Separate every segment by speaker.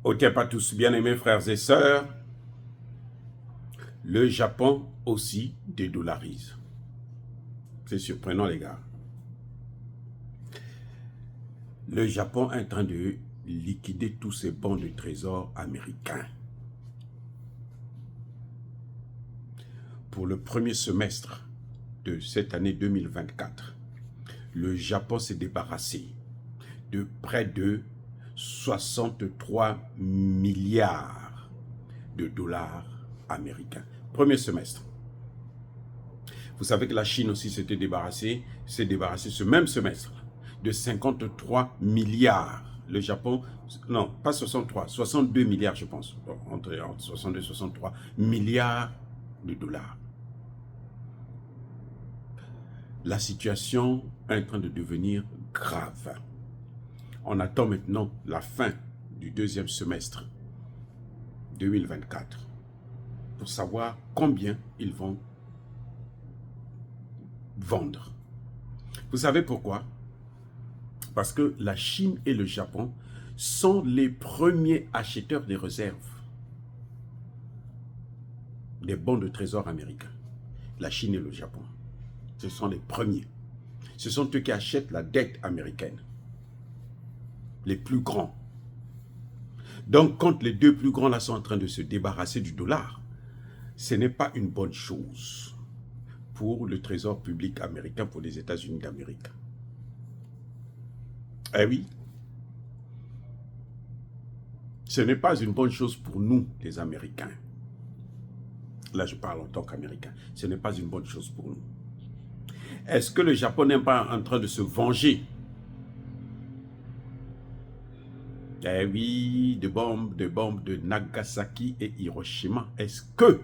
Speaker 1: Ok, pas tous, bien-aimés frères et sœurs, le Japon aussi dédollarise. C'est surprenant, les gars. Le Japon est en train de liquider tous ses bons de trésor américains. Pour le premier semestre de cette année 2024, le Japon s'est débarrassé de près de 63 milliards de dollars américains. Premier semestre. Vous savez que la Chine aussi s'est débarrassée ce même semestre de 53 milliards. Le Japon, non, pas 63, 62 milliards je pense, entre 62 et 63 milliards de dollars. La situation est en train de devenir grave. On attend maintenant la fin du deuxième semestre 2024 pour savoir combien ils vont vendre. Vous savez pourquoi? Parce que la Chine et le Japon sont les premiers acheteurs des réserves des bons de trésor américains. La Chine et le Japon, ce sont les premiers. Ce sont eux qui achètent la dette américaine, les plus grands. Donc, quand les deux plus grands là sont en train de se débarrasser du dollar, ce n'est pas une bonne chose pour le trésor public américain, pour les États-Unis d'Amérique. Eh oui, ce n'est pas une bonne chose pour nous, les Américains. Là, je parle en tant qu'Américain. Ce n'est pas une bonne chose pour nous. Est-ce que le Japon n'est pas en train de se venger? Eh oui, de bombes de Nagasaki et Hiroshima. Est-ce que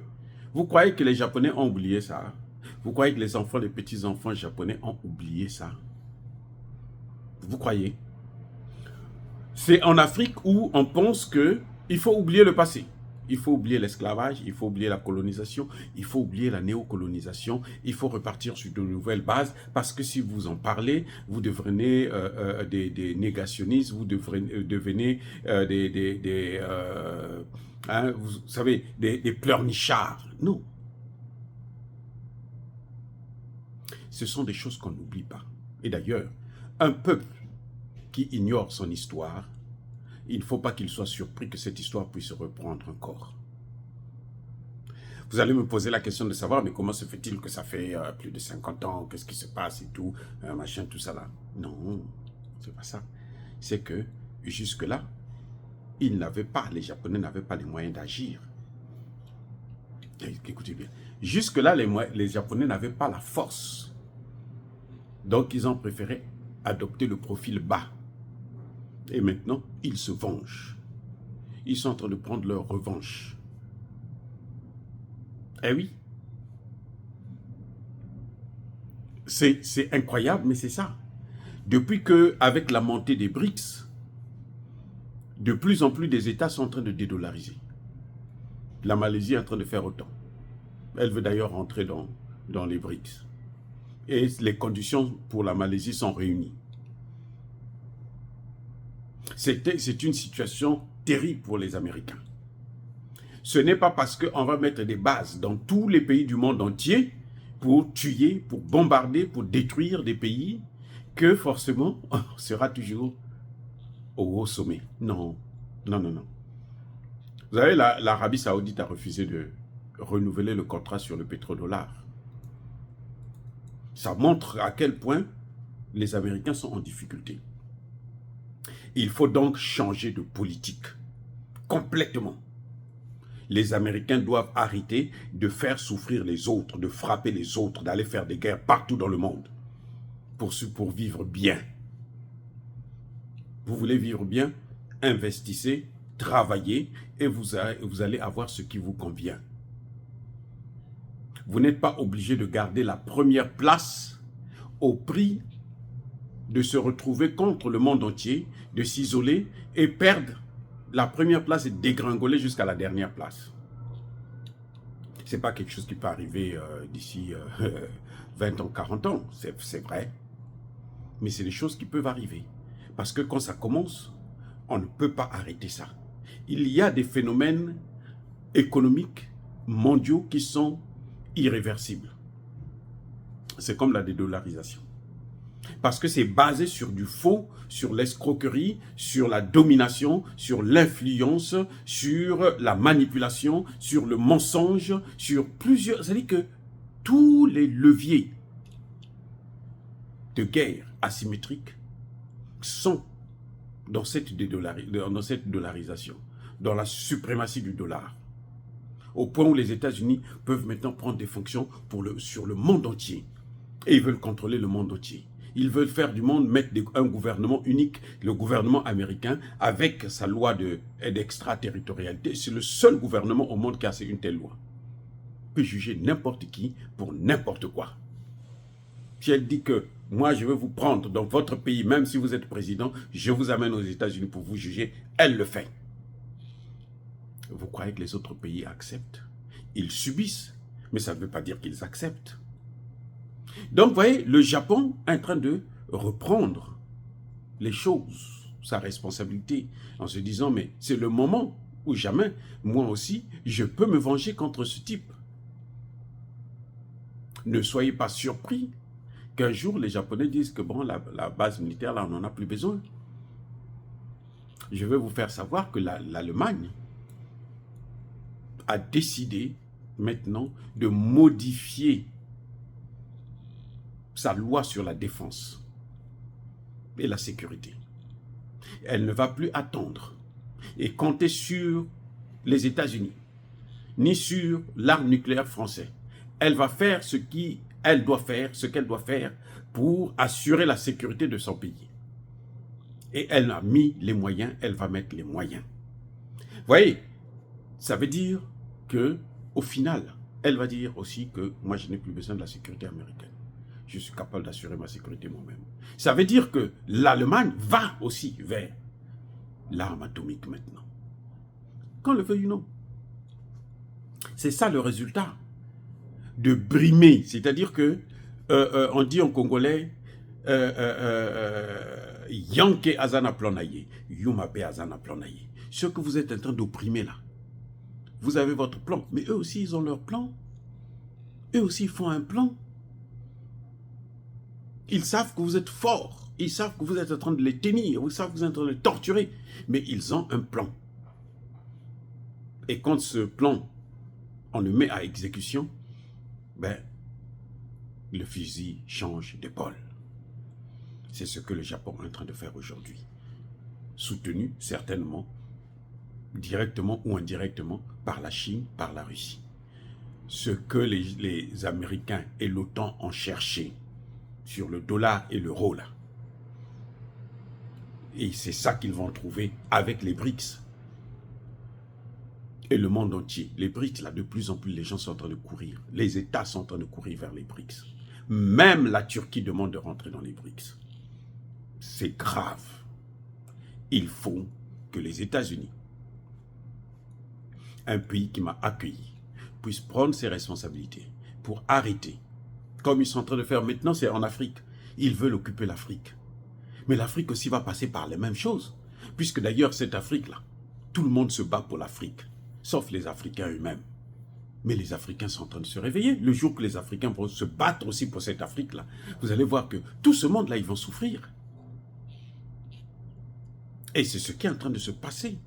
Speaker 1: vous croyez que les Japonais ont oublié ça? Vous croyez que les enfants, les petits-enfants japonais ont oublié ça? Vous croyez? C'est en Afrique où on pense qu'il faut oublier le passé. Il faut oublier l'esclavage, il faut oublier la colonisation, il faut oublier la néocolonisation, il faut repartir sur de nouvelles bases, parce que si vous en parlez, vous devenez des négationnistes, vous devenez vous savez, des pleurnichards. Non. Ce sont des choses qu'on n'oublie pas. Et d'ailleurs, un peuple qui ignore son histoire, il ne faut pas qu'il soit surpris que cette histoire puisse se reprendre encore. Vous allez me poser la question de savoir, mais comment se fait-il que ça fait plus de 50 ans, qu'est-ce qui se passe et tout, machin, tout ça là. Non, c'est pas ça. C'est que jusque-là, ils n'avaient pas, les Japonais n'avaient pas les moyens d'agir. Écoutez bien, jusque-là, les Japonais n'avaient pas la force. Donc, ils ont préféré adopter le profil bas. Et maintenant, ils se vengent. Ils sont en train de prendre leur revanche. Eh oui. C'est incroyable, mais c'est ça. Depuis qu'avec la montée des BRICS, de plus en plus des États sont en train de dédollariser. La Malaisie est en train de faire autant. Elle veut d'ailleurs rentrer dans les BRICS. Et les conditions pour la Malaisie sont réunies. C'est une situation terrible pour les Américains. Ce n'est pas parce qu'on va mettre des bases dans tous les pays du monde entier pour tuer, pour bombarder, pour détruire des pays que forcément on sera toujours au haut sommet. Non, non, non, non. Vous savez, l'Arabie Saoudite a refusé de renouveler le contrat sur le pétrodollar. Ça montre à quel point les Américains sont en difficulté. Il faut donc changer de politique, complètement. Les Américains doivent arrêter de faire souffrir les autres, de frapper les autres, d'aller faire des guerres partout dans le monde pour vivre bien. Vous voulez vivre bien? Investissez, travaillez et vous allez avoir ce qui vous convient. Vous n'êtes pas obligé de garder la première place au prix de se retrouver contre le monde entier, de s'isoler et perdre la première place et dégringoler jusqu'à la dernière place. Ce n'est pas quelque chose qui peut arriver d'ici 20 ans, 40 ans, c'est vrai. Mais c'est des choses qui peuvent arriver. Parce que quand ça commence, on ne peut pas arrêter ça. il y a des phénomènes économiques mondiaux qui sont irréversibles. C'est comme la dédollarisation. Parce que c'est basé sur du faux, sur l'escroquerie, sur la domination, sur l'influence, sur la manipulation, sur le mensonge, sur plusieurs... C'est-à-dire que tous les leviers de guerre asymétrique sont dans cette dollarisation, dans la suprématie du dollar. Au point où les États-Unis peuvent maintenant prendre des fonctions sur le monde entier. Et ils veulent contrôler le monde entier. Ils veulent faire du monde, mettre un gouvernement unique, le gouvernement américain, avec sa loi d'extraterritorialité. C'est le seul gouvernement au monde qui a une telle loi. Il peut juger n'importe qui pour n'importe quoi. Si elle dit que moi je vais vous prendre dans votre pays, même si vous êtes président, je vous amène aux États-Unis pour vous juger, elle le fait. Vous croyez que les autres pays acceptent? Ils subissent, mais ça ne veut pas dire qu'ils acceptent. Donc, vous voyez, le Japon est en train de reprendre les choses, sa responsabilité, en se disant, mais c'est le moment où jamais, moi aussi, je peux me venger contre ce type. Ne soyez pas surpris qu'un jour, les Japonais disent que bon, la base militaire, là, on n'en a plus besoin. Je vais vous faire savoir que l'Allemagne a décidé maintenant de modifier sa loi sur la défense et la sécurité. Elle ne va plus attendre et compter sur les États-Unis, ni sur l'arme nucléaire français. Elle va faire ce qu'elle doit faire pour assurer la sécurité de son pays. Et elle a mis les moyens, elle va mettre les moyens. Vous voyez, ça veut dire que, au final, elle va dire aussi que moi je n'ai plus besoin de la sécurité américaine. Je suis capable d'assurer ma sécurité moi-même. Ça veut dire que l'Allemagne va aussi vers l'arme atomique maintenant. Qu'on le veuille ou non. C'est ça le résultat de brimer. C'est-à-dire que, on dit en congolais, Yanke Azana Planaye, Yumabe Azana Planaye. Ce que vous êtes en train d'opprimer là, vous avez votre plan, mais eux aussi ils ont leur plan. Eux aussi ils font un plan. Ils savent que vous êtes forts, ils savent que vous êtes en train de les tenir, ils savent que vous êtes en train de les torturer, mais ils ont un plan. Et quand ce plan, on le met à exécution, ben, le fusil change d'épaule. C'est ce que le Japon est en train de faire aujourd'hui. Soutenu certainement, directement ou indirectement, par la Chine, par la Russie. Ce que les Américains et l'OTAN ont cherché, sur le dollar et l'euro là. Et c'est ça qu'ils vont trouver avec les BRICS. Et le monde entier. Les BRICS là, de plus en plus, les gens sont en train de courir. Les États sont en train de courir vers les BRICS. Même la Turquie demande de rentrer dans les BRICS. C'est grave. Il faut que les États-Unis, un pays qui m'a accueilli, puisse prendre ses responsabilités pour arrêter. Comme ils sont en train de faire maintenant, c'est en Afrique. Ils veulent occuper l'Afrique. Mais l'Afrique aussi va passer par les mêmes choses. Puisque d'ailleurs, cette Afrique-là, tout le monde se bat pour l'Afrique, sauf les Africains eux-mêmes. Mais les Africains sont en train de se réveiller. Le jour que les Africains vont se battre aussi pour cette Afrique-là, vous allez voir que tout ce monde-là, ils vont souffrir. Et c'est ce qui est en train de se passer.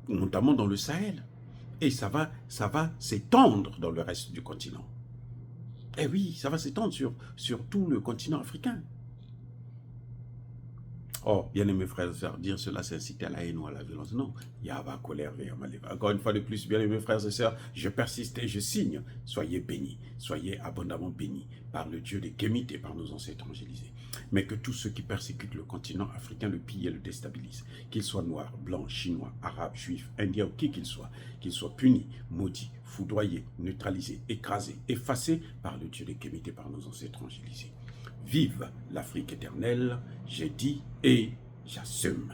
Speaker 1: Notamment dans le Sahel. Et ça va s'étendre dans le reste du continent. Eh oui, ça va s'étendre sur tout le continent africain. Oh, bien aimés frères et sœurs, dire cela c'est inciter à la haine ou à la violence. Non, Yahva, colère, encore une fois de plus, bien aimés frères et sœurs, je persiste et je signe. Soyez bénis, soyez abondamment bénis par le Dieu des Kémites et par nos ancêtres évangélisés. Mais que tous ceux qui persécutent le continent africain le pillent et le déstabilisent, qu'ils soient noirs, blancs, chinois, arabes, juifs, indiens ou qui qu'ils soient punis, maudits, foudroyés, neutralisés, écrasés, effacés par le Dieu des Kémites et par nos ancêtres évangélisés. Vive l'Afrique éternelle, j'ai dit et j'assume.